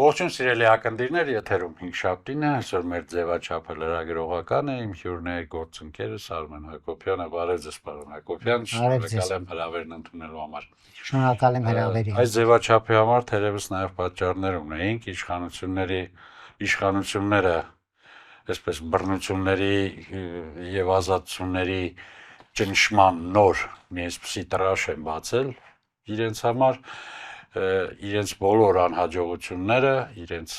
Ողջույն սիրելի ակնդիրներ, եթերում 5-շաբթին է, այսօր մեր ձևաչափը լրագրողական է, իմ հյուրն է գործընկերս Արմեն Հակոբյանը, բարև ձեզ պարոն Հակոբյան, շնորհակալ եմ հրավերն ընդունելու համար։ Շնորհակալ եմ հրավերի։ Այս ձևաչափի համար թերևս նաև պատճառներ ունեինք, իշխանությունները, այսպես բռնությունների եւ ազատությունների ճնշման նոր մի այսպիսի տրաշ են բացել իրենց համար, իրենց բոլոր անհաջողությունները, իրենց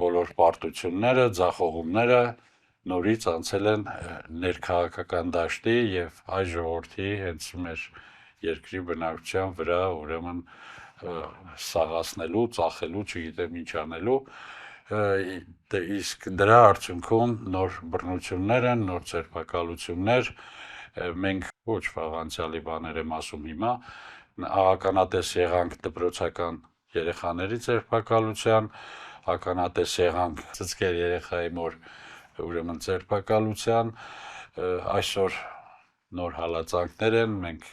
բոլոր պարտությունները, ձախողումները նորից անցել են ներքաղաքական դաշտի եւ այ ժողովրդի հենց մեր երկրի բնակչության վրա ուրեմն սաղացնելու, ծախելու, չգիտեմ ինչ անելու, իսկ դրա արդյունքում նոր բռնություններ են, նոր ձերբակալություններ, մենք ոչ վաղ անցյալի բաներ եմ ասում հիմա, ականատես եղանք դպրոցական երեխաների ձերբակալության, ականատես եղանք ծծկեր երեխայի մոր ուրեմն ձերբակալության, այսօր նոր հալածանքներ են, մենք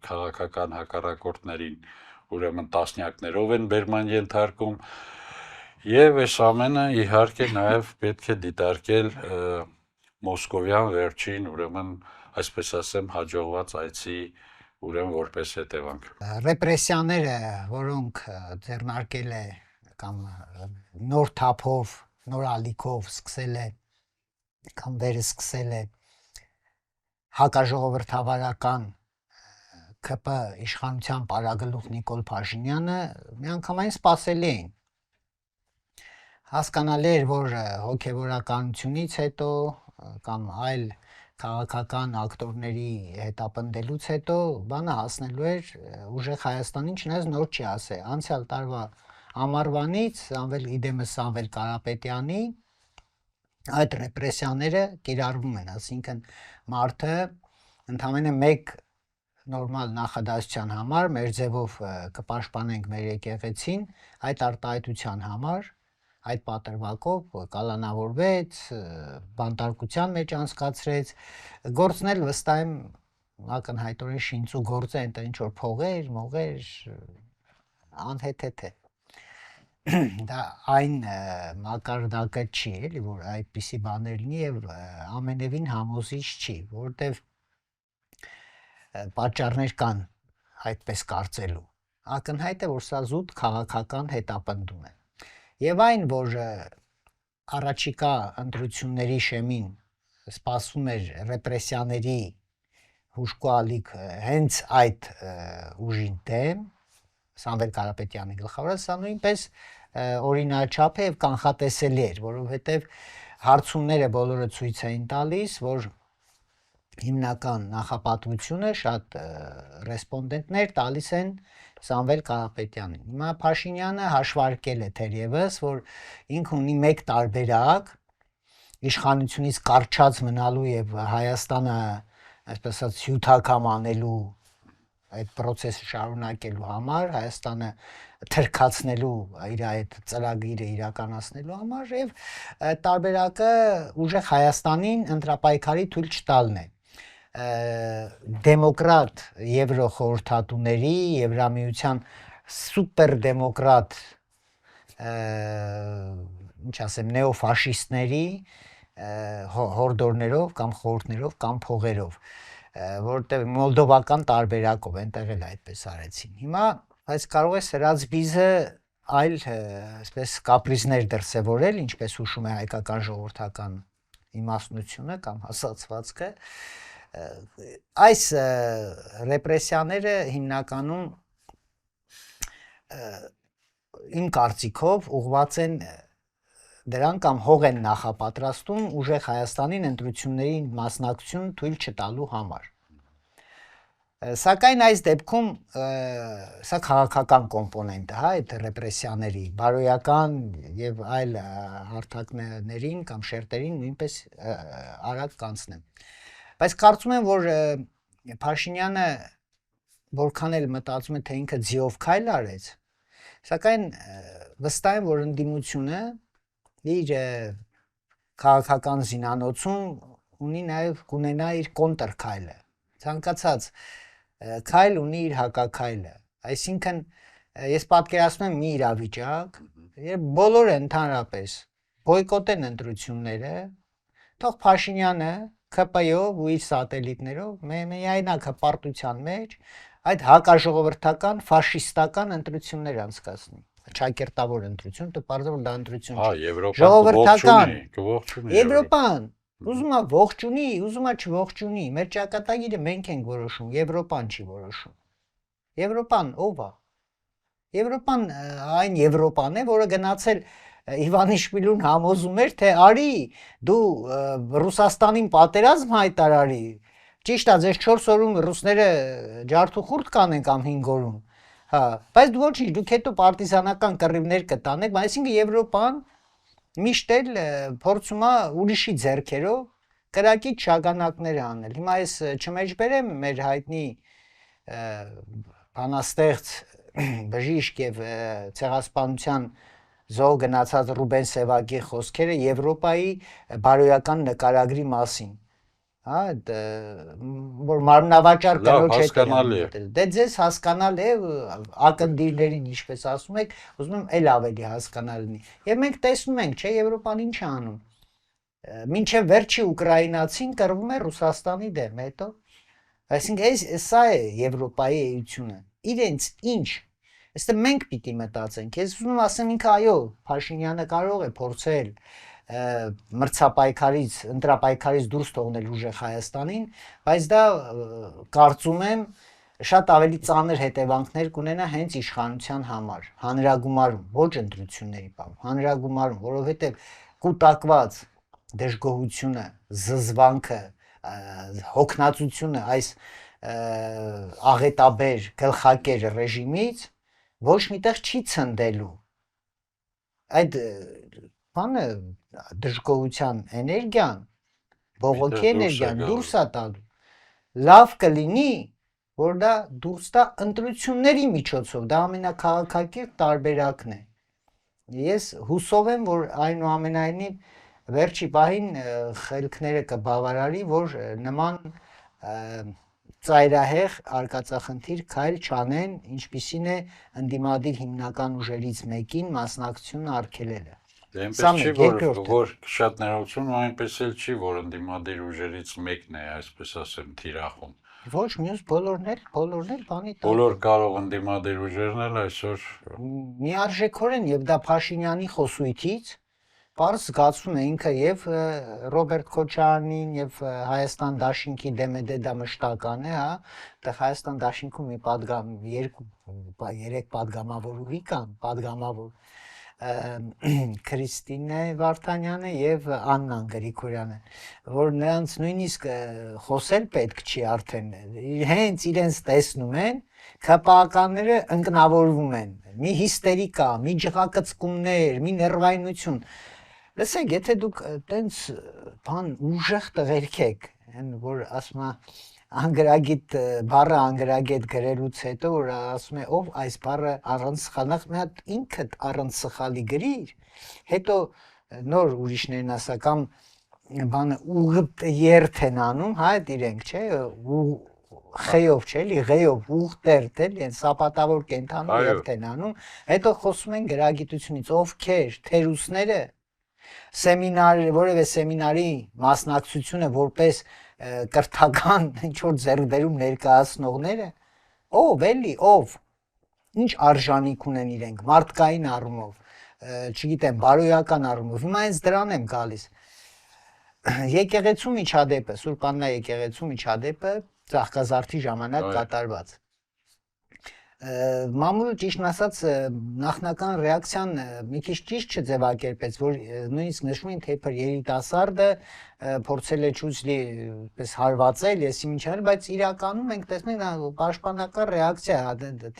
քաղաքական հակառակորդներին ուրեմն տասնյակներով են բերման ենթարկում, եւ այս ամենը իհարկե նաեւ պետք է դիտարկել մոսկովյան վերջին ուրեմն այսպես ասեմ հաջողված այցի ուրեմն որպես հետևանք։ Ռեպրեսիաները, որոնք ձեռնարկել է կամ նոր թափով, նոր ալիքով սկսել է կամ վերսկսել է հակաժողովրդավարական ԿՊ իշխանության պարագլուխ Նիկոլ Փաշինյանը միանգամայն սպասելի էին։ Հասկանալի էր, որ հոգևորականությունից հետո կամ այլ քաղաքական ակտորների հետապնդելուց հետո բանը հասնելու էր ուժեղ Հայաստանին, չնայած նոր չի ասել։ Անցյալ տարվա ամառվանից իդեմս Սամվել Կարապետյանի այդ ռեպրեսիաները կիրառվում են, ասինքն մարդը ընդամենը մեկ նորմալ նախադասության համար մեր ձևով կպաշտպանենք մեր եկեղեցին, այդ արտահայտության համար այդ պատրվակով կալանավորվեց, բանտարկության մեջ անցկացրեց, գործն էլ վստահ եմ ակնհայտորեն շինծու գործ է, այնտեղ ինչ որ փողեր, մողեր, անհեթեթ է։ Դա այն մակարդակը չի, էլի, որ այդպիսի բաներ լինի եւ ամենևին համոզիչ չի, որովհետեւ պատճառներ կան այդպես կարծելու։ Ակնհայտ է, որ սա զուտ քաղաքական հետապնդում է։ Եվ այն, որ առաջիկա ընտրությունների շեմին սպասվում էր ռեպրեսիաների հուժկու ալիք հենց այդ ուժին դեմ, Սամվել Կարապետյանի գլխավորած, սա նույնպես օրինաչափ է եւ կանխատեսելի էր, որովհետեւ հարցումները բոլորը ցույց էին տալիս, որ հիմնական նախապատվությունը շատ ռեսպոնդենտներ տալիս են Սամվել Կարապետյանին։ Հիմա Փաշինյանը հաշվարկել է թերևս, որ ինքը ունի մեկ տարբերակ իշխանությունից կարճած մնալու եւ Հայաստանը, այսպես ասած, հյութակամ անելու այդ process-ը շարունակելու համար, Հայաստանը թրքացնելու իր այդ ծրագիրը իրականացնելու համար եւ տարբերակը ուժեղ Հայաստանին ընտրապայքարի թույլ չտալն է։ Դեմոկրատ եվրոխորհրդատուների, Եվրամիության սուպեր դեմոկրատ ինչ ասեմ, նեոֆաշիստների հորդորներով կամ խորհուրդներով կամ փողերով, որտեղ մոլդովական տարբերակով այնտեղ էլ այդպես արեցին։ Հիմա այս կարող է սրած բիզը այլ այսպես կապրիզներ դրսևորել, ինչպես հուշում է հայկական ժողովրդական իմաստնությունը կամ հասարակվածքը, այս ռեպրեսիաները հիմնականում իմ կարծիքով ուղղված են դրան կամ հող են նախապատրաստում ուժեղ Հայաստանին ընտրությունների մասնակցություն թույլ չտալու համար։ Սակայն այս դեպքում սա քաղաքական կոմպոնենտ է, հա, այդ ռեպրեսիաների, բարոյական եւ այլ հարթակներին կամ շերտերին նույնպես արագ կանցնեմ։ Բայց կարծում եմ, որ Փաշինյանը որքան էլ մտածում է, թե ինքը ձիով քայլ արեց, սակայն վստահ եմ, որ ընդդիմությունը իր քաղաքական զինանոցում ունի նաև կունենա իր կոնտր քայլը։ Ցանկացած քայլ ունի իր հակաքայլը։ Այսինքն ես պատկերացնում եմ մի իրավիճակ, երբ բոլորը ընդհանրապես բոյկոտեն ընտրությունները, թող Փաշինյանը ԿՊ-ով ու իր սատելիտներով միայնակ հպարտության մեջ այդ հակաժողովրդական ֆաշիստական ընտրություններ անցկացնի։ Չակերտավոր ընտրություն, դե բարձր որ դա ընտրություն չի։ Եվրոպան կողողջունի։ Եվրոպան ուզում է ողջունի, ուզում է չողջունի։ Մեր ճակատագիրը մենք ենք որոշում, Եվրոպան չի որոշում։ Եվրոպան ով է։ Եվրոպան այն Եվրոպան է, որը գնացել Իվանիշվիլուն համոզում էր, թե արի դու Ռուսաստանին պատերազմ հայտարարի։ Ճիշտ է, ձեզ 4 օրում ռուսները ջարդուխուրդ կանեն կամ 5 օրում։ Հա, բայց դու ոչինչ, դուք հետո պարտիզանական կռիվներ կտանեք, այսինքն Եվրոպան միշտ էլ փորձում է ուրիշի ձեռքերով կրակի շագանակներ անել։ Հիմա այս չմեջբերեմ մեր հայտնի բանաստեղծ բժիշկ եւ ցեղասպանության զոհ գնացած Ռուբեն Սևակի խոսքերը Եվրոպայի բարոյական նկարագրի մասին։ Հա, որ մարմնավաճառ կնոջ հետ դե ձեզ հասկանալ է ակնդիրներին ինչպես ասում եք, ուզում եմ էլ ավելի հասկանալ լինի։ Եվ մենք տեսնում ենք, չէ, Եվրոպան ինչ է անում։ Մինչև վերջի ուկրաինացին կռվում է Ռուսաստանի դեմ, հետո այսինքն սա է Եվրոպայի էությունը։ Իրենց ինչ։ Այստեղ մենք պիտի մտածենք։ Ես ուզում եմ ասեմ ինքը այո, Փաշինյանը կարող է փորձել մրցապայքարից, ընտրապայքարից դուրս թողնել ուժեղ Հայաստանին, բայց դա կարծում եմ շատ ավելի ծանր հետևանքներ կունենա հենց իշխանության համար, հանրագումարում, ոչ ընտրությունների բան, հանրագումարում, որովհետև կուտակված դժգոհությունը, զզվանքը, հոգնածությունը այս աղետաբեր գլխակեր ռեժիմից ոչ միտեղ չի ցնդելու։ Այդ բանը դժգոհության էներգիան, բողոքի էներգիան դուրս է տալու։ Լավ կլինի, որ դա դուրս տա ընտրությունների միջոցով, դա ամենակաղաքակիրթ տարբերակն է։ Ես հուսով եմ, որ այնուամենայնիվ վերջի պահին խելքները կբավարարի, որ նման ծայրահեղ արկածախնդիր քայլ չանեն, ինչպիսին է ընդդիմադիր հիմնական ուժերից մեկին մասնակցությունը արգելելը։ Դե այնպես չի, որ շատ ներողություն, այնպես էլ չի, որ ընդդիմադիր ուժերից մեկն է, այսպես ասեմ, թիրախում։ Ոչ, մյուս բոլորն էլ բանի տակ։ Բոլոր կարող ընդդիմադիր ուժերն էլ այսօր միարժեքորեն եւ դա Փաշինյանի խոսույթից պարզ զգացում է ինքը եւ Ռոբերտ Քոչարյանին եւ Հայաստան Դաշինքի դեմեդե դա մշտական է, հա, դա Հայաստան Դաշինքում մի պատգամ 2-3 պատգամավորուհի կան, պատգամավոր Քրիստինե Վարդանյանը եւ Աննան Գրիգորյանը, որ նրանց նույնիսկ խոսել պետք չի արդեն, հենց իրենց տեսնում են, ԿՊԱ-ականները ընկնավորվում են, մի հիստերիկա, մի ջղակծկումներ, մի ներվայնություն։ Լսեք, եթե դուք տենց բան ուժեղ տղերք եք, որ ասում է անգրագիտ բառը անգրագետ գրելուց հետո որ ասում է ով այս բառը առանց սխալնախ մի հատ ինքդ առանց սխալի գրիր, հետո նոր ուրիշներն ասա կամ բանը ուղղտ երթ են անում, հա իրենք, չէ, խեյով չէ, էլի ղեյով ուղտերտ էլի, են սապատավոր կենթանու երթ են անում, հետո խոսում են գրագիտությունից, ովքեր, թերուսները, որևէ սեմինարի մասնակցությունը որպես կրթական ինչ-որ ձեռքբերում ներկայացնողները, ով էլի, ով, ինչ արժանիք ունեն իրենք, մարդկային առումով, չգիտեմ, բարոյական առումով, հիմա հենց դրան եմ գալիս։ Եկեղեցու միջադեպը, Սուրբ Աննա եկեղեցու միջադեպը ծաղկազարդի ժամանակ կատարված։ Մամուլը ճիշտ ասած նախնական ռեակցիան մի քիչ ճիշտ չձևակերպեց, որ նույնիսկ նշում են թե իբր երիտասարդը փորձել է ճուճլի պես հարվածել, եսի ինչեր, բայց իրականում մենք տեսնում ենք պաշտպանական ռեակցիա,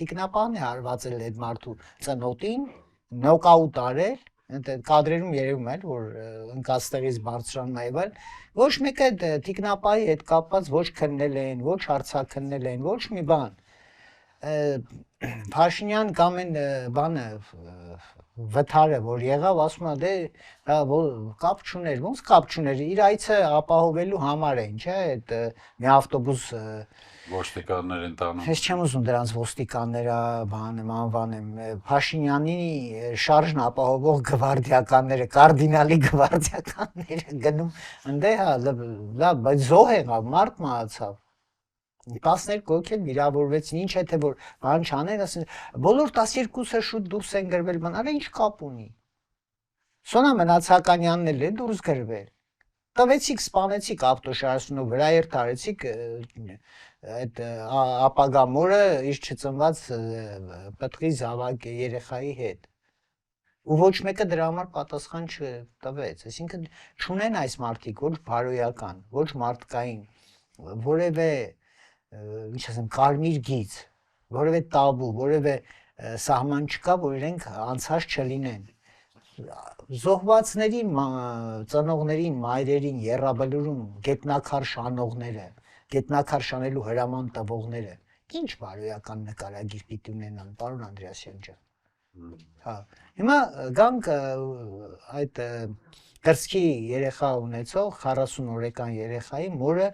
տիկնապահն է հարվածել այդ մարդու ծնոտին, նոկաուտ արել, կադրերում երևում է, որ ընկածտեղից բարձրանում է եւ այլ, ոչ մեկը տիկնապահի հետ կապված ոչ քննել են, ոչ հարցաքննել են, ոչ մի բան։ Փաշինյան կամ այն բանը վթարը որ եղավ, ասում է դե կապ չուներ, ոնց կապ չուներ, իր այցը ապահովելու համար էին, չէ, այդ մի ավտոբուս Ոստիկաններին տանում։ Ես չեմ ուզում դրանց ոստիկանները բանեմ, անվանեմ, Փաշինյանի շարժն ապահովող գվարդիականները, կարդինալի գվարդիականները գնում, ընդ հա, լավ, բայց զոհ եղավ, մարդ մահացավ։ 12 հոգի վիրավորվեցին, ինչ է թե որ բան չանեն, ասեն, բոլոր 12-ը շուտ դուրս են գրվել, բանալը ինչ կապ ունի։ Սոնա Մնացականյանն էլ է դուրս գրվել։ Տվեցիք, սպանեցիք ավտոշարասունով, վրա երթարեցիք այդ ապագա մորը իր չծնված պտղի զավակ երեխայի հետ։ Ու ոչ մեկը դրա համար պատասխան չտվեց, այսինքն չունեն այս մարդիկ ոչ բարոյական, ոչ մարդկային, որևէ, ինչ ասեմ, կարմիր գիծ, որևէ տաբու, որևէ սահման չկա, որ իրենք անցած չլինեն։ Զոհվածներին, ծնողներին, մայրերին եռաբլուրում գետնակար շանողները, գետնակար շանելու հրաման տվողները, ինչ բարոյական նկարագիր պիտի ունենան, պարոն Անդրեասյան ջան։ Հա, հիմա գանք այդ կրծքի երեխա ունեցող 40 օրեկան երեխայի մորը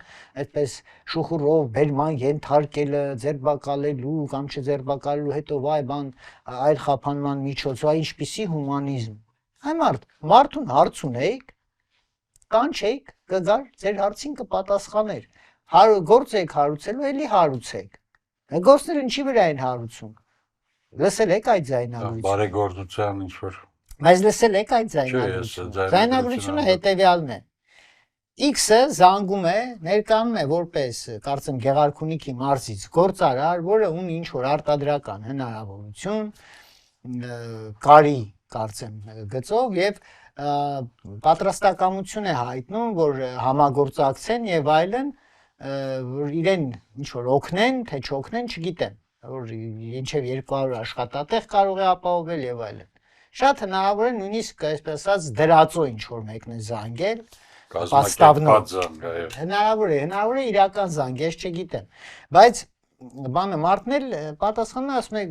այդպես շուխուրով բերման ենթարկելը, ձերբակալելու կամ չձերբակալելու, հետո վայ բան այլ խափանման միջոցով, ինչպիսի հումանիզմ։ Այ մարդուն հարց ունեիք, կանչեիք, կգար, ձեր հարցին կպատասխաներ։ Գործ եք հարուցելու, էլի հարուցեք։ Գործները ինչի վրա են հարուցում։ Լսել եք այդ ձայնագրությունը։ Բարեգործության ինչ որ։ Բայց լսել եք այդ ձայնագրությունը։ Ձայնագրությունը հետևյալն է։ X-ը զանգում է, ներկայանում է որպես, կարծեմ, Գեղարքունիքի մարզից գործարար, որը ունի ինչ որ արտադրական հնարավորություն, կարի, կարծեմ, գծով եւ պատրաստակամություն է հայտնում, որ համագործակցեն եւ այլն, որ իրեն ինչ որ օգնեն, թե չօգնեն, չգիտեմ, որ ինչեւ 200 աշխատատեղ կարող է ապահովել եւ այլն։ Շատ հնարավոր է նույնիսկ այսպես ասած դրածո ինչ որ մեկն է զանգել, կազմակերպված զանգ, այո։ հնարավոր է իրական զանգ, ես չգիտեմ, բայց բանը մարդն էլ պատասխանում է, ասում է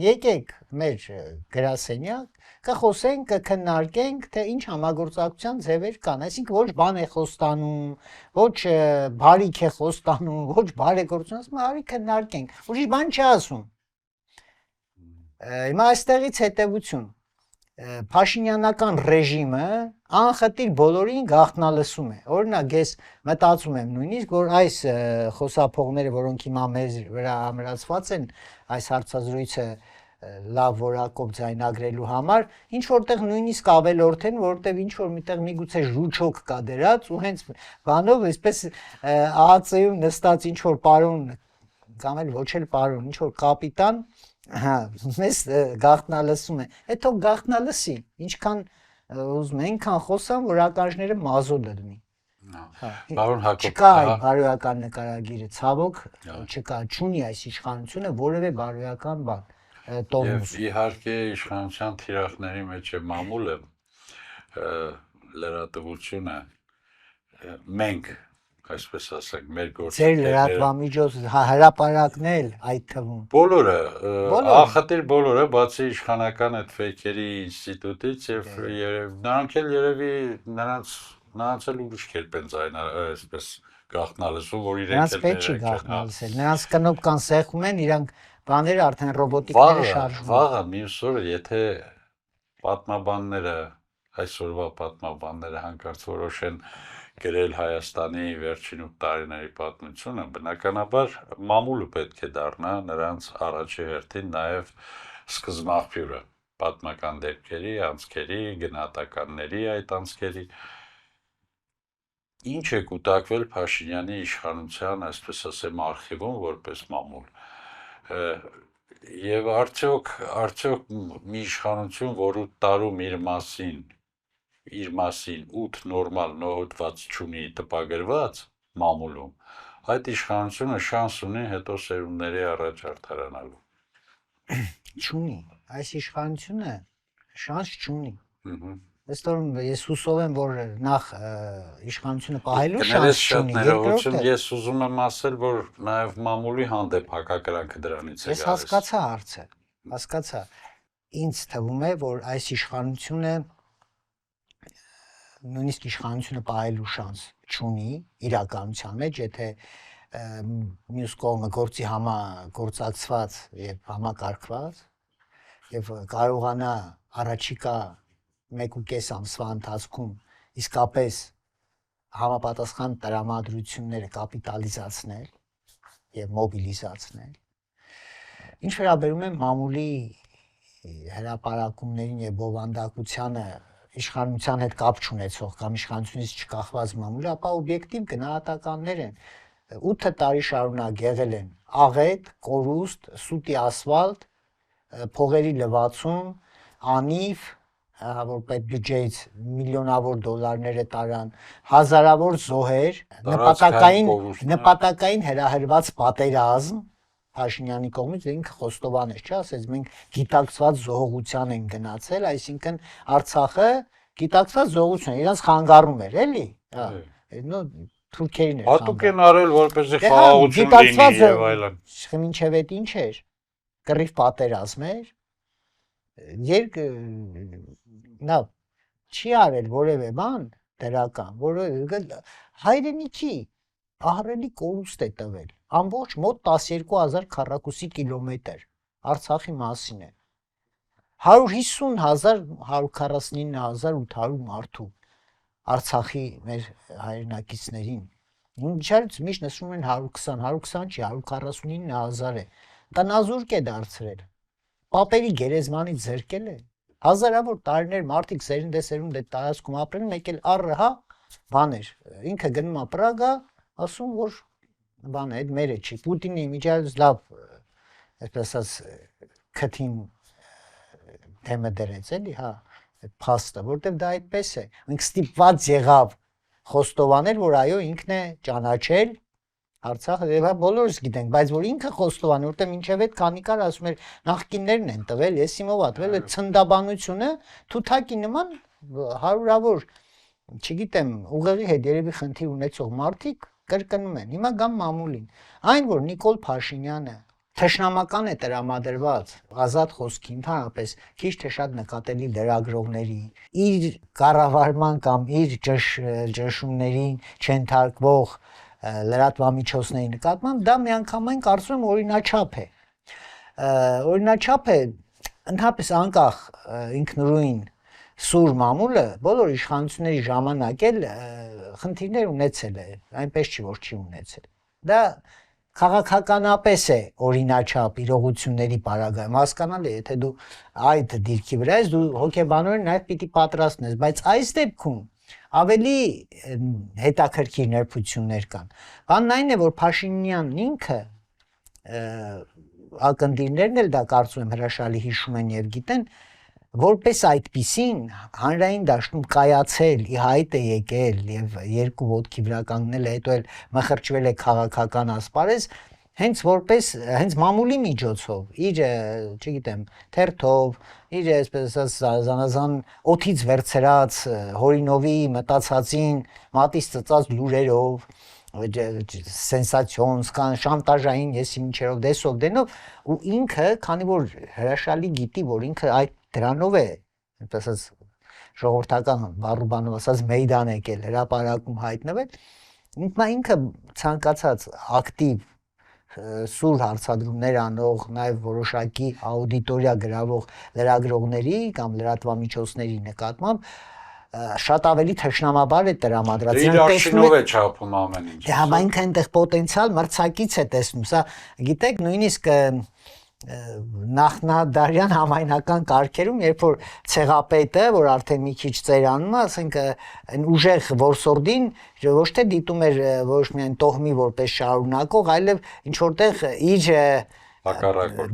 եկեք մեր գրասենյակ, կխոսենք, կքննարկենք, թե ինչ համագործակցության ձևեր կան, այսինքն ոչ բան է խոստանում, ոչ բարիք է խոստանում, ոչ բարեգործություն, ասում է արի քննարկենք, ուրիշ բան չի ասում։ Հիմա այստեղից հետևություն Փաշինյանական ռեժիմը անխտիր բոլորին գաղտնալսում է։ Օրինակ ես մտածում եմ նույնիսկ, որ այս խոսափողները, որոնք հիմա մեզ վրա ամրացված են այս հարցազրույցը լավ որակով ձայնագրելու համար, ինչ որտեղ նույնիսկ ավելորդ են, որտեղ ինչ որ միտեղ միգուցե ժուչոք կա դրած ու հենց բանով այսպես ԱԱՑ-ում նստած ինչ որ պարոն կամ էլ ոչ էլ պարոն, ինչ որ կապիտան, հա, մեզ գաղտնալսում է։ Հետո գաղտնալսի, ինչքան ուզում են, այնքան խոսան, որ ականջները մազոտ դնի։ Պարոն Հակոբ, չկա այդ բարոյական նկարագիրը, ցավոք չկա, չունի այս իշխանությունը որևէ բարոյական բան։ Եվ իհարկե իշխանության թիրախների մեջ է մամուլը, լրատվությունը, մենք, այսպես ասենք, մեր Ձեր լրատվամիջոց հրապարակն էլ այդ թվում։ Բոլորը, ախտիր բոլորը, բացի իշխանական այդ ֆեյքերի ինստիտուտից եւ նրանք էլ երևի նրանց էլ ուրիշ կերպ են այսպես գաղտնալսում, որ իրենք Նրանց պետք չի գաղտնալսել, նրանց կնոպկան սեղում են, իրանք բաները արդեն ռոբոտիկները շարժվում։ Վաղը մյուս օրը, եթե պատմաբանները, այսօրվա պատմաբանները հանկարծ որոշեն գրել Հայաստանի վերջին 8 տարիների պատմությունը, բնականաբար մամուլը պետք է դառնա նրանց առաջի հերթին նաև սկզբնաղբյուրը պատմական դեպքերի, անցքերի, գնահատականների այդ անցքերի։ Ինչ է կուտակվել Փաշինյանի իշխանության, այսպես ասեմ, արխիվում որպես մամուլ։ Եվ արդյոք մի իշխանություն, որ 8 տարում իր մասին 8 նորմալ նոհոտված չունի տպագրված մամուլում, այդ իշխանությունը շանս ունի հետո սերունդների առաջ արդարանալու։ Չունի, այս իշխանությունը շանս չունի։ Ես հուսով եմ, որ նախ իշխանությունը պահելու շանս չունի, երկրորդը ես ուզում եմ ասել, որ նաև մամուլի հանդեպ հակակրանքը դրանից է գալիս։ Ես հասկացա հարցը, հասկացա։ Ինձ թվում է, որ այս իշխանությունը նույնիսկ իշխանությունը պահելու շանս չունի իրականության մեջ, եթե մյուս կողմը գործի համագործակցված եւ համակարգված եւ կարողանա առաջիկա 1.5 ամսվա ընթացքում իսկապես համապատասխան տրամադրությունները կապիտալիզացնել եւ մոբիլիզացնել։ Ինչ վերաբերում է մամուլի հրապարակումներին եւ բովանդակությանը իշխանության հետ կապ չունեցող կամ իշխանությունից չկախված մամուլը, ապա օբյեկտիվ գնահատականներ են 8 տարի շարունակ եղել են աղետ, կորուստ, սուտի ասֆալտ, փողերի լվացում, անիվ, որ պետբյուջեից միլիոնավոր դոլարները տարան, հազարավոր զոհեր, նպատակային հրահրված պատերազմ Փաշինյանի կողմից ինքը խոստովանել, չէ՞, ասես մենք գիտակցված զոհողության են գնացել, այսինքն Արցախը գիտակցված զոհություն, իրանց խանգարում էր, էլի։ Նո թուրքերին էր։ Հատուկ են արել, որպեսզի խաղաղություն լինի եւ այլն։ Մինչև այդ ինչ էր։ Կռիվ պատերազմ էր։ Նա չի արել որևէ բան դրական, որը հայրենիքի ահռելի կորուստ է տվել։ Ամբողջ մոտ 12000 քառակուսի կիլոմետր Արցախի մասին է 150,000 149,800 մարդու Արցախի մեր հայրենակիցներին ինչարից միշտ նշում են 120 չի 149,000 է տնազուրկ է դարձրել պապերի գերեզմանից զրկել է հազարավոր տարիներ մարդիկ սերնդեսերունդ է տարածքում ապրել մեկ էլ առը հա բաներ ինքը գնում է Պրագա ասում որ բանը այդ մերը չի Պուտինի միջազգ լավ այսպես ասած քթին թեմը դրեց էլի հա այդ փաստը որտեվ դա այդպես է մենք ստիպված եղավ խոստովանել որ այո ինքն է ճանաչել Արցախը եւ բոլորս գիտենք բայց որ ինքը խոստովանի որտեվ մինչեւ այդ քանի կար ասում էր նախկիններն են տվել եսիմով ատվել այդ ցնդաբանությունը թութակի նման հարյուրավոր չգիտեմ ուղեղի հետ երևի խնդիր ունեցող մարդիկ կրկնում են հիմա գամ մամուլին այն որ Նիկոլ Փաշինյանը թշնամական է տրամադրված ազատ խոսքի ընդհանրապես քիչ թե շատ նկատելի լրագրողների իր կառավարման կամ իր ճնշումներին չընթարկվող լրատվամիջոցների նկատմամբ դա միանգամայն կարծում եմ օրինաչափ է ընդհանրապես անկախ ինքնուրույն սուր մամուլը բոլոր իշխանությունների ժամանակ էլ խնդիրներ ունեցել է այնպես չի որ չի ունեցել դա քաղաքականապես է օրինաչափ իրողությունների պարագայում հասկանալ է եթե դու այդ դիրքի վրա ես դու հոգեբանորեն նաև պիտի պատրաստնես բայց այս դեպքում ավելի հետաքրքիր ներբություններ կան բանն այն է որ Փաշինյանն ինքը ակնդիրներն էլ դա կարծում եմ հրաշալի հիշում են եւ գիտեն որպես այդպիսին հանրային դաշտում կայացել ի հայտ է եկել եւ երկու ոտքի վրա կանգնել է հետո էլ մխրճվել է քաղաքական ասպարեզ հենց մամուլի միջոցով իր չգիտեմ թերթով իր այսպես ասած զանազան օթից վերցրած հորինովի մտածածին մատից ծծած լուրերով սենսացիոն շանտաժային եսի միջերով դեսով դենով ու ինքը քանի որ հրաշալի գիտի որ ինքը այդ դրանով է այնպես ասած ժողովրդական բառուբանով ասած մեյդան եկել հրապարակում հայտնվել ինքը ցանկացած ակտիվ սուր հարցադրումներ անող նաև որոշակի աուդիտորիա գրավող լրագրողների կամ լրատվամիջոցների նկատմամբ շատ ավելի թշնամաբար է տրամադրած իր արշինով է չափում ամեն ինչ դե հա ինքը այնտեղ պոտենցիալ մրցակից է տեսնում սա գիտեք նույնիսկ նախնադարյան համայնական կարգերում երբ որ ցեղապետը որ արդեն մի քիչ ծերանում է ասենք այն ուժեղ որսորդին ոչ թե դիտում էր ոչ միայն տոհմի որպես շարունակող այլև ինչ որտեղ իր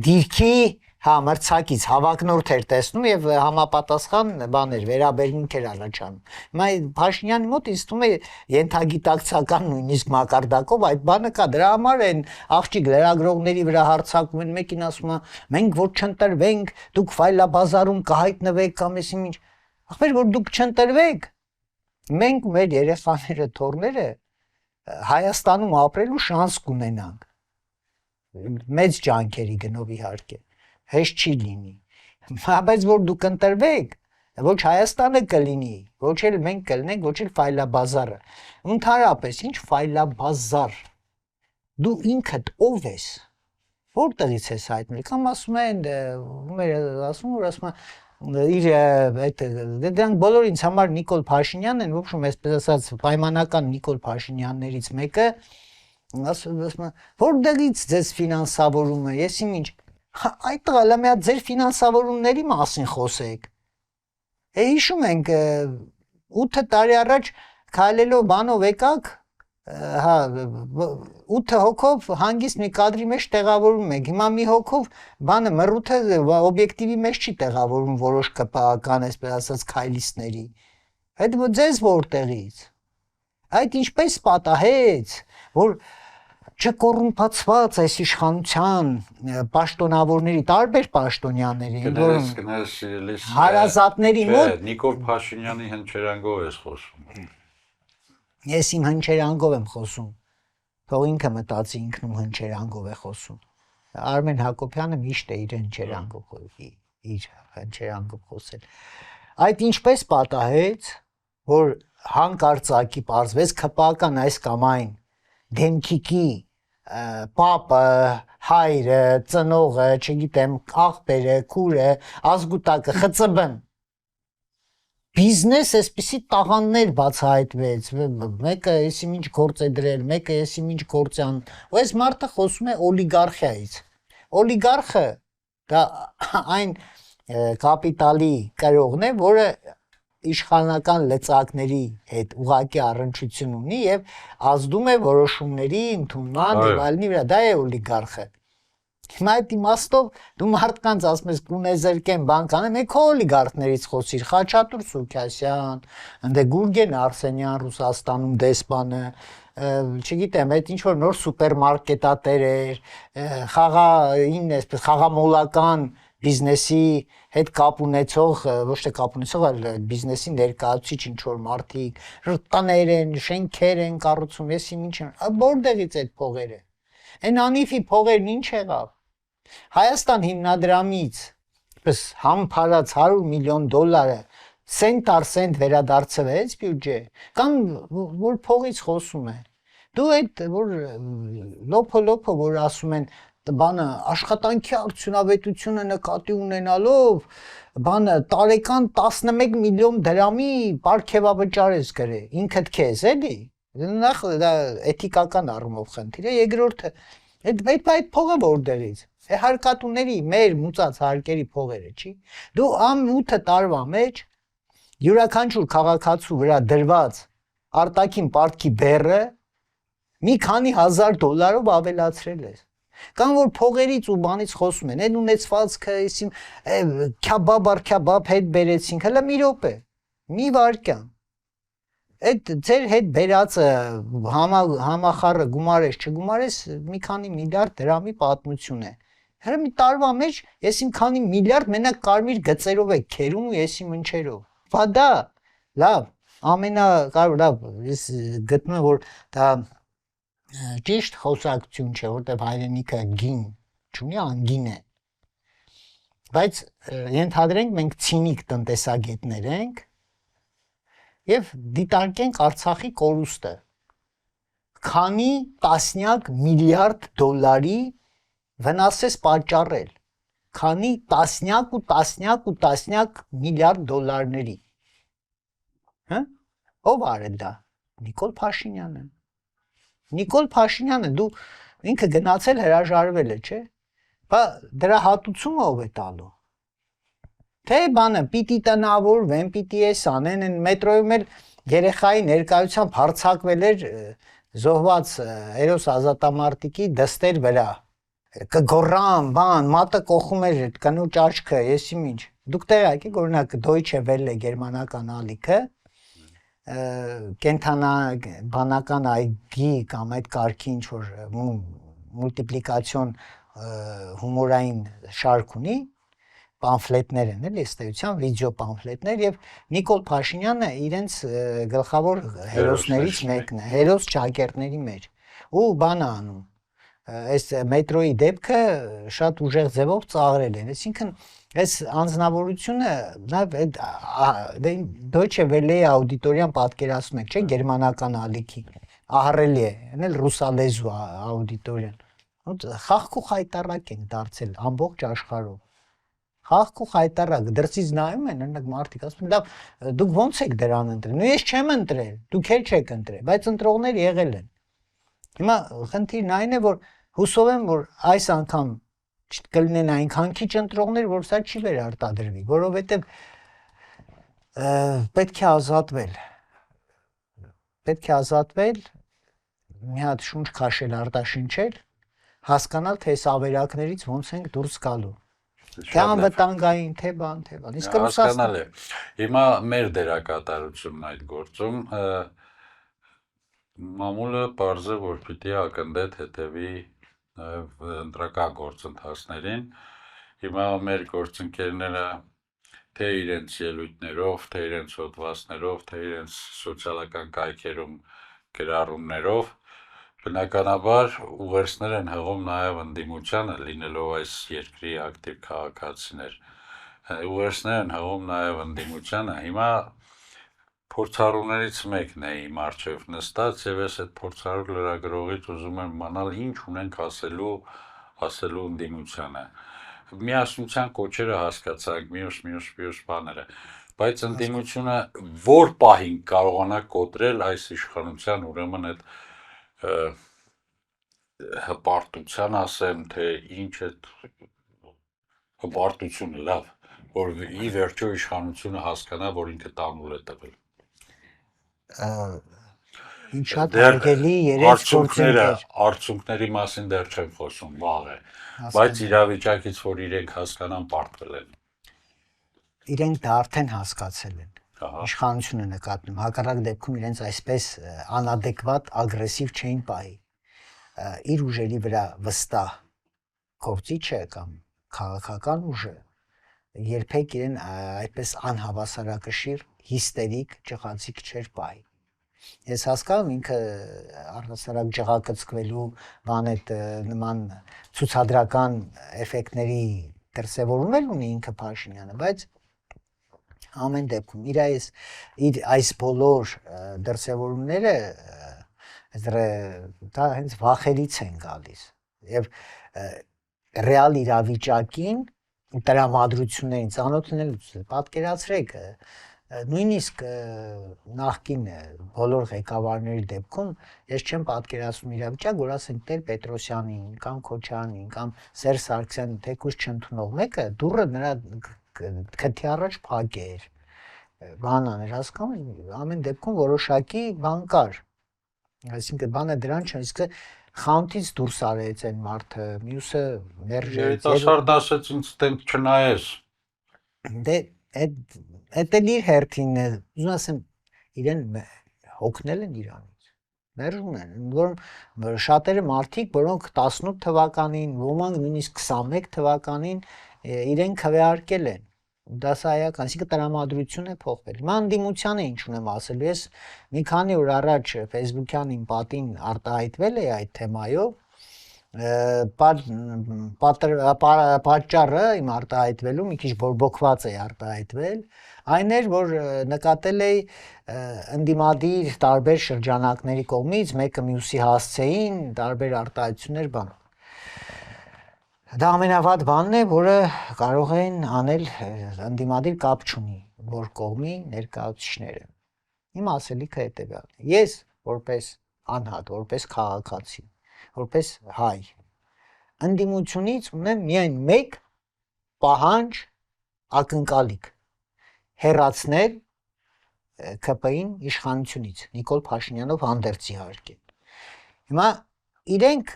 դիրքի հա մրցակից հավակնորդ էր տեսնում եւ համապատասխան բաներ վերաբերմունք էր առաջանում հիմա Փաշինյանի մոտ ինձ թվում է ենթագիտակցական նույնիսկ մակարդակով այդ բանը կա դրա համար են աղջիկ լրագրողների վրա հարձակում են մեկին ասում է մենք որ չընտրվենք դուք ֆայլաբազարում կհայտնվեք կամ էսի ինչ ախպեր որ դուք չընտրվեք մենք մեր երեխաները թորները Հայաստանում ապրելու շանս կունենանք մեծ ջանքերի գնով իհարկե հեշտ չի լինի բայց որ դուք ընտրվեք ոչ Հայաստանը կլինի ոչ էլ մենք կլինենք ոչ էլ ֆայլաբազարը ընդհանրապես ինչ ֆայլաբազար դու ինքդ ով ես, որտեղից ես հայտնվել, կամ ասում են, իր այդ դրանք բոլորը ինձ համար Նիկոլ Փաշինյանն են, ոբշում այսպես ասած պայմանական Նիկոլ Փաշինյաններից մեկը, ասում որտեղից ձեզ ֆինանսավորումը, ես իմ ինչ, այդտեղ հələ մի հատ ձեր ֆինանսավորումների մասին խոսեք։ Հիշում ենք 8 տարի առաջ քայլելով բանով եկաք, հա 8 հոգով հանգիստ մի կադրի մեջ տեղավորում եք, հիմա մի հոգով բանը մռութը օբյեկտիվի մեջ չի տեղավորում որոշ ԿՊԱ-ական, այսպես ասած քայլիստների։ Այդ ձեզ որտեղից։ Այդ ինչպես պատահեց, որ չկոռումպացված այս իշխանության պաշտոնավորների, տարբեր պաշտոնյաների, որոնք հարազատների մոտ Նիկոլ Փաշինյանի հնչերանգով ես խոսում։ Ես իմ հնչերանգով եմ խոսում, թող ինքը մտածի ինքնում հնչերանգով է խոսում։ Արմեն Հակոբյանը միշտ է իր հնչերանգով խոսել։ Այդ ինչպես պատահեց, որ հանկարծակի պարզվեց ԿՊԱ-ական այս կամ այն դեմքիկի պապը, հայրը, ծնողը, չգիտեմ, աղբերը, քուրը, ազգուտակը, ԽՑԲ-ն բիզնես այսպիսի տաղաններ բացահայտվեց, մեկը եսիմ ինչ գործ է դրել, մեկը եսիմ ինչ գործյան, ու այս մարդը խոսում է օլիգարխիայից։ Օլիգարխը դա այն կապիտալի կրողն է, որը իշխանական լծակների հետ ուղղակի առնչություն ունի եւ ազդում է որոշումների ընդունման եւ այլնի վրա, դա է օլիգարխը։ Հիմա այդ իմաստով դու մարդկանց ասում ես կունեզերկեն բանկանը, մեկ օլիգարխներից խոսիր, Խաչատուր Սուքասյան, ընդ Գուրգեն Արսենյան Ռուսաստանում դեսպանը, չգիտեմ, այդ ինչ որ նոր սուպերմարկետատեր, խաղամոլական բիզնեսի հետ կապ ունեցող, ոչ թե կապ ունեցող, այլ բիզնեսի ներկայացուցիչ ինչ որ մարդիկ, տներ են, շենքեր են կառուցում, ես իմ ինչ եմ, որտեղից այդ փողերը։ Այն անիվի փողերն ինչ եղավ։ Հայաստան հիմնադրամից պես համբարած $100 միլիոն սենտ առ սենտ վերադարձվեց բյուջե, կամ որ փողից խոսում է։ Դու այդ որ լոփո որ ասում են բանը աշխատանքի արդյունավետությունը նկատի ունենալով բանը տարեկան 11 միլիոն դրամի պարգևավճար ես գրել ինքդ քեզ էլի նախ դա էթիկական առումով խնդիր է երկրորդը այդ փողը որտեղից է հարկատուների մեր մուծած հարկերի փողերը չի դու ամ 8 տարվա մեջ յուրաքանչյուր քաղաքացու վրա դրված արտաքին պարտքի բեռը մի քանի $1000 ավելացրել ես Կամ որ փողերից ու բանից խոսում են, այն ունեցվածքը, այսին քյաբաբ հետ բերեցինք, հələ մի րոպե, մի վարքյան։ Այդ ձեր հետ բերածը համախառը գումարես, չգումարես, մի քանի միլիարդ դրամի պատմություն է։ Հələ մի տարվա մեջ ես իմ քանի միլիարդ մենակ կարմիր գծերով է քերում ու ես իմ ընչերով։ Բա դա լավ, ամենակարևորը լավ, ես գտնում եմ որ դա ճիշտ խոսակցություն չէ, որտեղ հայրենիքը գին չունի, անգին է։ Բայց ենթադրենք մենք ցինիկ տնտեսագետներ ենք եւ դիտարկենք Արցախի կորուստը։ Քանի տասնյակ միլիարդ դոլարի վնաս է պատճառել։ Քանի տասնյակ միլիարդ դոլարների։ Հա? Ով արել դա։ Նիկոլ Փաշինյանը։ Նիկոլ Փաշինյանը դու ինքը գնացել հրաժարվել է, չէ՞։ Բա դրա հատուցումը ով է տալու։ Թե բանը պիտի տնավորվեն, պիտի էս անեն, են մետրոյում էլ երեխայի ներկայությամբ հարցակվել էր զոհված հերոս ազատամարտիկի դստեր վրա։ Կգոռան, բան, մատը կողում էր կնոջ աչքը, եսի ինչ։ Դուք տեղյակ եք, օրինակ Deutsche Welle գերմանական ալիքը կենթանա բանական այգի կամ այդ կարգի ինչ որ մուլտիպլիկացիոն հումորային շարք ունի պամֆլետներ են էլի ըստեյության վիդեո պամֆլետներ եւ Նիկոլ Փաշինյանը իրենց գլխավոր հերոսներից մեկն է հերոս ճակերտների մեջ ու բան անում այս մետրոյի դեպքը շատ ուժեղ ձևով ծաղրել են այսինքն այս անձնավորությունը նաեւ այդ Deutsche Welle-ի աուդիտորիան պատկերացնում եք չէ գերմանական ալիքի ահռելի է, այնել ռուսալեզու աուդիտորիան։ Ոնց խաղք ու խայտարակ են դարձել ամբողջ աշխարհում։ Խաղք ու խայտարակ դրսից նայում են այնակ մարդիկ ասում են լավ դուք ո՞նց եք դրան ընտրել։ Նու ես չեմ ընտրել, դուք էլ չեք ընտրել, բայց ընտրողներ եղել են։ Հիմա խնդիրն այն է, որ հուսով եմ, որ այս անգամ կլինեն այնքան քիչ ընտրողներ, որ սա չի վերարտադրվի, որովհետև պետք է ազատվել։ Պետք է ազատվել, մի հատ շունչ քաշել, արտաշնչել, հասկանալ, թե այս ավերակներից ոնց ենք դուրս գալու։ Թե անվտանգային, թե բան, թե բան։ Իսկ հասկանալ է։ Հիմա մեր դերակատարությունն այդ գործում մամուլը պարզ է, որ պիտի ակնթեթ հետևի նաև ընտրական գործընթացներին։ Հիմա մեր գործընկերները թե իրենց ելույթներով, թե իրենց հոդվածներով, թե իրենց սոցիալական կայքերում գրառումներով բնականաբար ուղերձներ են հղում նաև ընդդիմությանը, լինելով այս երկրի ակտիվ քաղաքացիներ, ուղերձներ են հղում նաև ընդդիմությանը։ Հիմա փորձառուներից մեկն է իմ առջև նստած եւ ես այդ փորձառու լրագրողից ուզում եմ իմանալ ինչ ունենք ասելու ընդդիմությանը։ Միասնության կոչերը հասկացանք, մյուս բաները, բայց ընդդիմությունը որ պահին կարողանա կոտրել այս իշխանության ուրեմն այդ հպարտության ասեմ, թե ինչ է հպարտությունը լավ, որ ի վերջո իշխանությունը հասկանա, որ ինքը տանուլ է տվել։ Ինչ շատ հարգելի երեք գործընկեր։ Արդյունքների մասին դեռ չեմ խոսում, վաղ է, բայց իրավիճակից, որ իրենք հասկանան, պարտվել են։ Իրենք դա արդեն հասկացել են։ Իշխանությունը նկատնում, հակառակ դեպքում իրենց այսպես անադեկվատ ագրեսիվ չէին պահի։ Իր ուժերի վրա վստահ գործիչը կամ քաղաքական ուժը երբեք իրեն այդպես անհավասարակշիռ հիստերիկ ջղացիկ չէր պահի։ Ես հասկանում ինքը առհասարակ ջղակցկվելու բան այդ նման ցուցադրական էֆեկտների դրսևորումներ ունի ինքը Փաշինյանը, բայց ամեն դեպքում իր այս բոլոր դրսևորումները դա հենց վախերից են գալիս եւ ռեալ իրավիճակին տրամադրություններին ծանոթ լինելուց պատկերացրեք նույնիսկ նախկին բոլոր ղեկավարների դեպքում ես չեմ պատկերացնում իրավիճակ, որ ասենք Տեր Պետրոսյանին կամ Քոչարյանին կամ Սերժ Սարգսյանին թեկուզ չընդունող մեկը դուռը նրա քթի առաջ փակեր, բան աներ, հասկանում ամեն դեպքում որոշակի բան կար, այսինքն բանը դրան չէ, իսկ խանութից դուրս արեց այն մարդը, մյուսը մերժեց։ Երիտասարդ ասեց ինձ տենց չնայես։ Դե այդ էլ իր հերթին է, ուզում ասեմ, իրեն հոգնել են իրանից, մերժում են, որում շատերը մարդիկ, որոնք 18 թվականին, ոմանք նույնիսկ 21 թվականին իրեն քվեարկել են, դասայական, այսինքն տրամադրություն է փոխվել։ Հիմա ընդդիմությանը ինչ ունեմ ասելու, ես մի քանի օր առաջ Facebook-յան իմ պատին արտահայտվել է այդ թեմայով, պատճառը իմ արտահայտվելու մի քիչ բորբոքված է արտահայտվել, այն էր, որ նկատել էի ընդդիմադիր տարբեր շրջանակների կողմից մեկը մյուսի հասցեին, տարբեր արտահայտություններ բան։ Դա ամենավատ բանն է, որը կարող են անել ընդդիմադիր կապ չունի, որ կողմի ներկայացուցիչները։ Իմ ասելիքը հետևյալն է։ Ես որպես անհատ, որպես քաղաքացի, որպես հայ, ընդդիմությունից ունեմ միայն մեկ պահանջ ակնկալիք՝ հեռացնել ԿՊ-ին իշխանությունից, Նիկոլ Փաշինյանով հանդերձ իհարկե։ Հիմա իրենք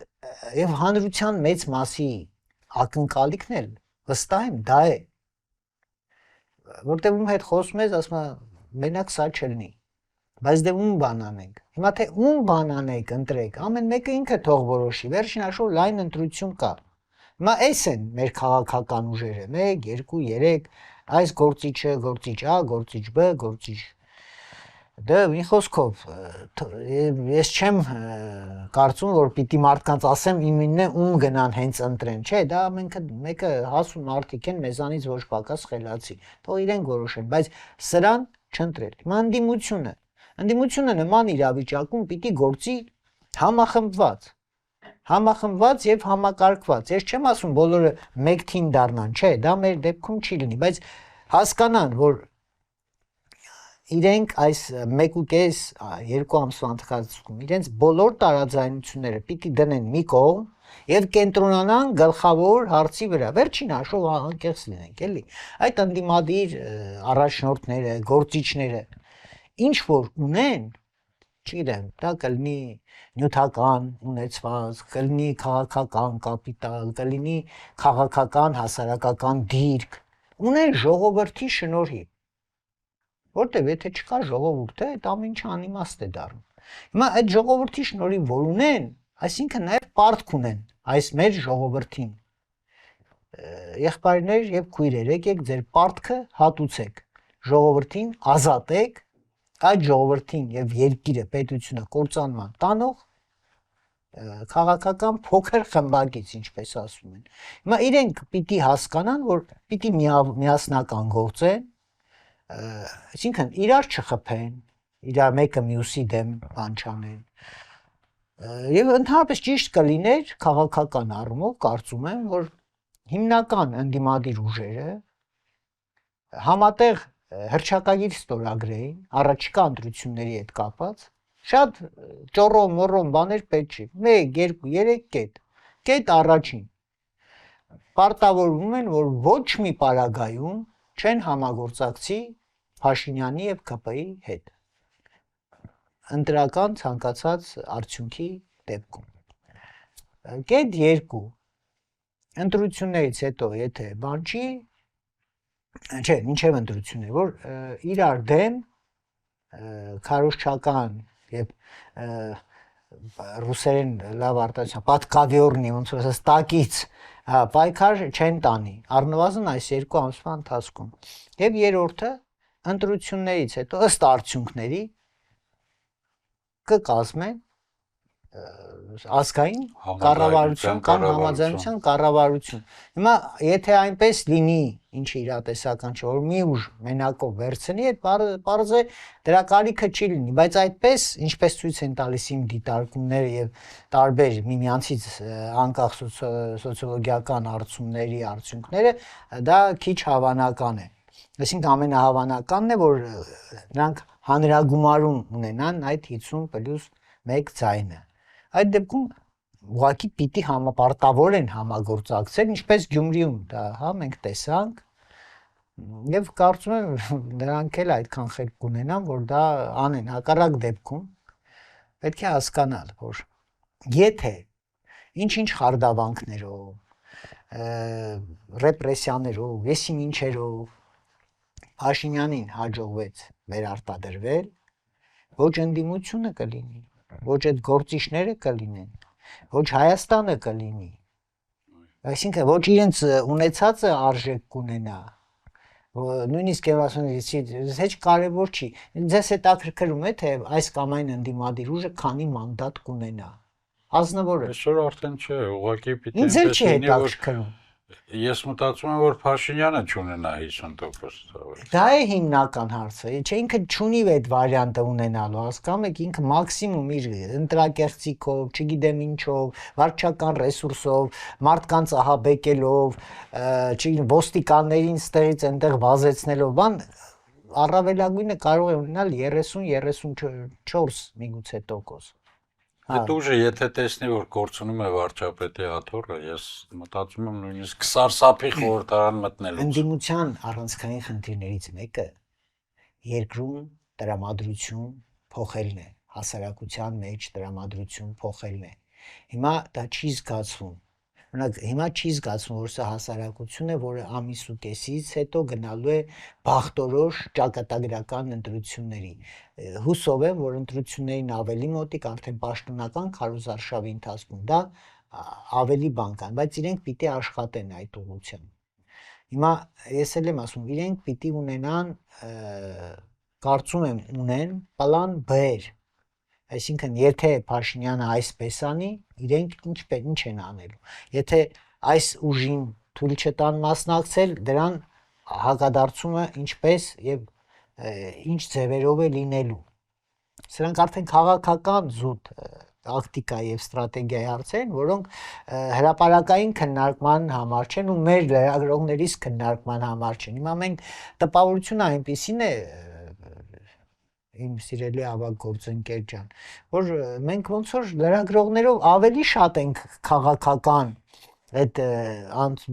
եւ հանրության մեծ մասի ակնկալիքն էլ վստահ եմ դա է, որտեղ ում հետ խոսում ես, ասում մենակ սա չլինի, բայց դե ում բան անենք։ Հիմա թե ում բան անենք, ընտրեք, ամեն մեկը ինքը թող որոշի, վերջին հաշվով լայն ընտրություն կա։ Հիմա էս են մեր քաղաքական ուժերը, 1, 2, 3, այս գործիչը, գործիչ A, գործիչ B, գործիչ Դա մի խոսքով ես չեմ կարծում, որ պիտի մարդկանց ասեմ իմինն է ում գնան հենց ընտրեն, չէ, դա մեկը հասուն մարդիկ են մեզանից ոչ պակաս խելացի, թող իրենք որոշեն, բայց սրան չընտրել։ Հիմա ընդդիմությունը Ընդդիմությունը նման իրավիճակում պիտի գործի համախմբված եւ համակարգված։ Ես չեմ ասում բոլորը մեկ թիմ դառնան, չէ, դա մեր դեպքում չի լինի, բայց հասկանան, որ իրենք այս 1.5-2 ամսվա ընթացքում իրենց բոլոր տարաձայնությունները պիտի դնեն մի կողմ եւ կենտրոնանան գլխավոր հարցի վրա։ Վերջին հաշվով անկեղծ լինենք, էլի։ Այդ ընդդիմադիր առաջնորդները, գործիչները ինչ որ ունեն, չգիտեմ, դա կլինի նյութական ունեցված, կլինի քաղաքական կապիտալ, կլինի քաղաքական հասարակական դիրք, ունեն ժողովրդի շնորհիվ։ Որտեւ եթե չկա ժողովուրդ, այդ ամեն ինչ անիմաստ է դառնում։ Հիմա այդ ժողովրդի շնորհիվ որ ունեն, այսինքն նաև պարտք ունեն այս մեր ժողովրդին։ Եղբայրներ եւ քույրեր, եկեք ձեր պարտքը հատուցեք, ժողովրդին ազատեք, այդ ժողովրդին եւ երկիրը, պետությունը կործանման տանող քաղաքական փոքր խմբակից, ինչպես ասում են։ Հիմա իրենք պիտի հասկանան, որ պիտի միասնական գործեն, այսինքն իրար չխփեն, իրար մեկը մյուսի դեմ բան չանեն։ Եվ ընդհանրապես ճիշտ կլիներ քաղաքական առումով, կարծում եմ, որ հիմնական ընդդիմադիր ուժերը համատեղ հռչակագիր ստորագրեին առաջիկա ընտրությունների հետ կապված, շատ ճոռոմ-մոռոմ բաներ պետք չի, 1, 2, 3 կետ առաջին պարտավորվում են, որ ոչ մի պարագայում չեն համագործակցի Փաշինյանի եւ ԿՊ-ի հետ ընտրական ցանկացած արդյունքի դեպքում։ Կետ 2 ընտրություններից հետո եթե բան չի, չէ, մինչև ընտրություններ, որ իրար դեմ քարոզչական եւ ռուսերեն լավ արտադրության պատկավյորնի ոնց որ ստակից պայքար չեն տանի առնվազն այս 2 ամսվա ընթացքում։ Եվ երրորդը ընտրություններից հետո ըստ արդյունքների կկազմեն ազգային կառավարություն կամ համաձայնության կառավարություն։ Հիմա եթե այնպես լինի, ինչը իրատեսական չէ, որ մի ուժ մենակով վերցնի, այդ բարձ է դրա կարիքը չի լինի, բայց այդպես, ինչպես ցույց են տալիս իմ դիտարկումները եւ տարբեր միմյանցից անկախ սոցիոլոգիական հարցումների արդյունքները, դա քիչ հավանական է։ Այսինքն ամենահավանականն է, որ նրանք հանրագումարում ունենան այդ 50+1 ձայնը։ Այդ դեպքում ուղղակի պիտի համապարտավոր են համագործակցել, ինչպես Գյումրիում դա, մենք տեսանք, եւ կարծում եմ նրանք էլ այդքան խելք կունենան, որ դա անեն։ Հակառակ դեպքում պետք է հասկանալ, որ եթե ինչ-ինչ խարդավանքներով, ռեպրեսիաներով, եսիմ ինչերով Փաշինյանին հաջողվեց վերարտադրվել, ոչ ընդդիմությունը կլինի, ոչ այդ գործիչները կլինեն, ոչ Հայաստանը կլինի, այսինքն ոչ իրենց ունեցածը արժեք կունենա, նույնիսկ եւ ասում ես հեչ կարևոր չի, ձեզ հետաքրքրում է թե այս կամ այն ընդդիմադիր ուժը քանի մանդատ կունենա, ազնվոր է։ Այսօր արդեն չէ, ուղղակի պիտի ինձ էլ չի հետաքրքրում։ Ես մտածում եմ, որ Փաշինյանը չունենա 50%։ Դա է հիմնական հարցը, չէ ինքը չունի այդ վարիանտը ունենալու, հասկանում եք, ինքը մաքսիմում իր ընտրակեղծիքով, չգիտեմ ինչով, վարչական ռեսուրսով, մարդկանց ահաբեկելով, չգիտեմ ոստիկաններին ստեղից այնտեղ վազեցնելով, բան առավելագույնը կարող է ունենալ 30-34 միգուցե տոկոս։ Այդ ուժը եթե տեսնի, որ կորցնում է վարչապետի աթոռը, ես մտածում եմ նույնիսկ սարսափի խորհրդարան մտնելուց։ Ընդդիմության առանցքային խնդիրներից մեկը երկրում տրամադրություն փոխելն է, հասարակության մեջ տրամադրություն փոխելն է։ Հիմա դա չի զգացվում։ Օրինակ հիմա չի զգացվում, որ սա հասարակություն է, որը ամիս ու կեսից հետո գնալու է բախտորոշ ճակատագրական ընտրությունների։ Հուսով եմ, որ ընտրություններին ավելի մոտիկ արդեն պաշտոնական քարոզարշավի ընթացքում դա ավելի բան կան, բայց իրենք պիտի աշխատեն այդ ուղղությամբ։ Հիմա ես էլ եմ ասում, իրենք պիտի ունենան, կարծում եմ ունեն պլան B, այսինքն եթե Փաշինյանը այսպես անի, իրենք ինչ են անելու։ Եթե այս ուժին թույլ չտան մասնակցել, դրան հակադարձումը ինչպես եւ ինչ ձևերով է լինելու։ Սրանք արդեն քաղաքական զուտ տակտիկա եւ ստրատեգիայի հարցեր են, որոնք հրապարակային քննարկման համար չեն ու մեր լրագրողներիս քննարկման համար չեն։ Հիմա մենք տպավորությունը այնպեսին է իմ սիրելի ավագ գործընկեր ջան, որ մենք ոնց որ լրագրողներով ավելի շատ ենք քաղաքական այդ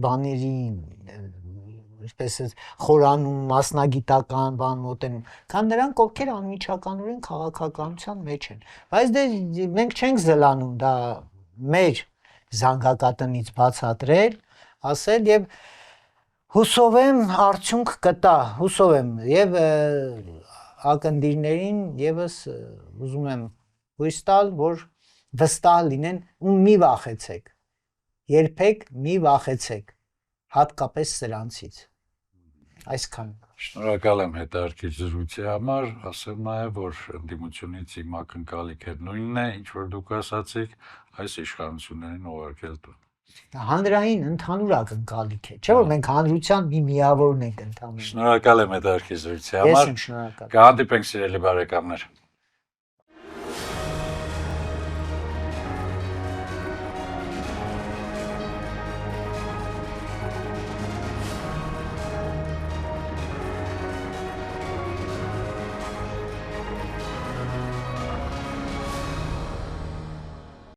բաների այսպես խորանում մասնագիտական բան մոտենում, քան նրանք ովքեր անմիջականորեն քաղաքականության մեջ են։ Բայց դե մենք չենք զլանում դա մեր զանգակատնից բացատրել, ասել եւ հուսով եմ արդյունք կտա, հուսով եմ եւ ակնդիրներին եւս ուզում եմ հույս տալ, որ վստահ լինեն ու մի վախեցեք։ Երբեք մի վախեցեք, հատկապես սրանցից։ Այսքան։ Շնորհակալ եմ հետաքրքիր զրույցի համար, ասեմ նաև, որ ընդդիմությունից իմ ակնկալիքը նույնն է, ինչ որ դուք ասացիք, այս իշխանություններին ուղարկել տուն։ Հանրային ընդհանուր ակնկալիք է, չէ՞ որ մենք հանրության մի միավորն ենք ընդհանուր։ Շնորհակալ եմ հետաքրքիր զրույցի Ես համար։ եմ շնորհակալ։ Կհանդիպենք սիրելի բարեկամներ։